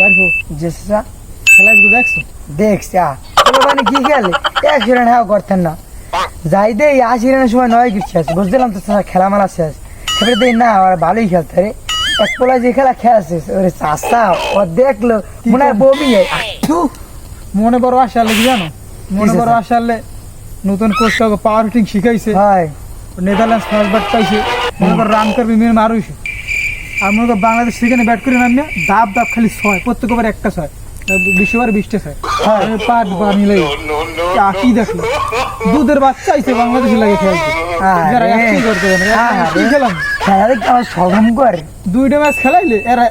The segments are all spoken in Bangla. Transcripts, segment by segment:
বাড়বো জেসা খেলাগুলো দেখছো? দেখছি মানে কি খেলে 100 রান হ্যাঁ করতেন না যাই দে 80 রানের সময় 9 উইকেট শেষ বুঝলাম তো খেলা মালা শেষ তারপরে দেই না আর ভালোই খেলতে রে এক পোলা যে খেলা খেলছে ওরে চাষা ও দেখলো মনে হয় বমি মনে বড় আশা লেগে জানো, মনে বড় আশা আলে নতুন কোচ পাওয়ার হিটিং শিখাইছে, হয় নেদারল্যান্ডস ফার্স্ট ব্যাট পাইছে, মনে করো রান করবি মেয়ে মারুইছে। আর মনে করো বাংলাদেশ সেখানে ব্যাট করে নামিয়ে দাব দাব খালি 6 প্রত্যেক ওভার একটা 6 20 ওভার 20টা 6 পাট বানিলে কি দেখলো দুধের বাচ্চা আইছে বাংলাদেশে লাগে খেলতে যারা কি করতে পারে কি খেলাম খেলা দেখতে আমার সগম করে দুইটা ম্যাচ খেলাইলে এরা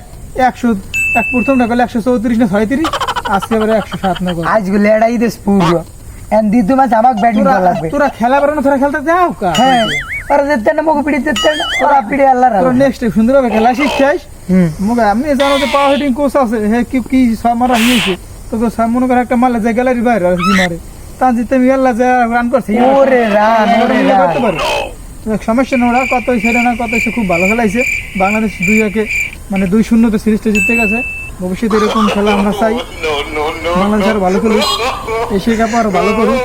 100 এক প্রথম না করলে 134 না 36 আজকে এবারে 107 না করে আজগুলো এটাই দেশ পুরো এন্ড দ্বিতীয় ম্যাচ আমাকে ব্যাটিং করা লাগবে তোরা খেলা পারে না তোরা খেলতে যাও কা হ্যাঁ ওরা যেতে না মুখ পিড়ি যেতে না ওরা পিড়ি আল্লাহ তোরা নেক্সট সুন্দরভাবে খেলা শিখাইস মুগা আমি জানো যে পাওয়ার হিটিং কোচ আছে হে কি কি সামারা হইছে তো মনে করে একটা মারলে যায় গ্যালারি বাইরে আর কি মারে তা জিতে আমি আল্লাহ যা রান করছে ওরে রান করতে পারে সমস্যা না ওরা কত ছেড়ে না কত খুব ভালো খেলাইছে বাংলাদেশ 2-1 মানে 2-0 তে সিরিজটা জিতে গেছে ভবিষ্যতে এরকম খেলা আমরা চাই বাংলাদেশ আরো ভালো খেলুক এশিয়া কাপ আরো ভালো করুক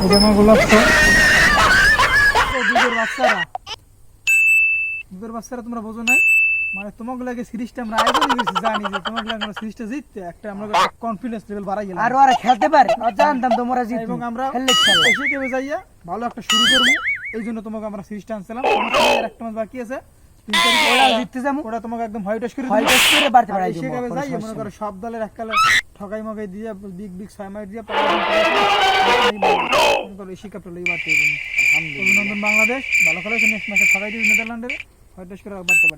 এটা আমার লক্ষ্য দুধের বাচ্চারা তোমরা বোঝো নাই মানে তোমাকে লাগে সিরিজটা আমরা আয়োজন করেছি জানি যে তোমাকে লাগে আমরা সিরিজটা জিততে একটা আমরা কনফিডেন্স লেভেল বাড়াই গেলাম আর ওরা খেলতে পারে জানতাম তোমরা জিতবে এবং আমরা খেললে খেলা এশিয়া কাপে যাইয়া ভালো একটা শুরু করবো এই জন্য তোমাকে আমরা সিরিজটা আনছিলাম একটা ম্যাচ বাকি আছে 3 তারিখ ওরা জিততে যাবো ওটা তোমাকে একদম হোয়াইট ওয়াশ করে হোয়াইট ওয়াশ করে বাড়তে পারে এশিয়া কাপে যাই মনে করো সব দলের এককালে ঠকাই মগাই দিয়ে বিগ বিগ 6 মাইট দিয়ে মনে করো এশিয়া কাপটা লই বাড়তে অভিনন্দন বাংলাদেশ ভালো খেলেছে নেক্সট ম্যাচে ঠকাই দিবে নেদারল্যান্ডে হোয়াইট ওয়াশ করে বাড়তে পারে।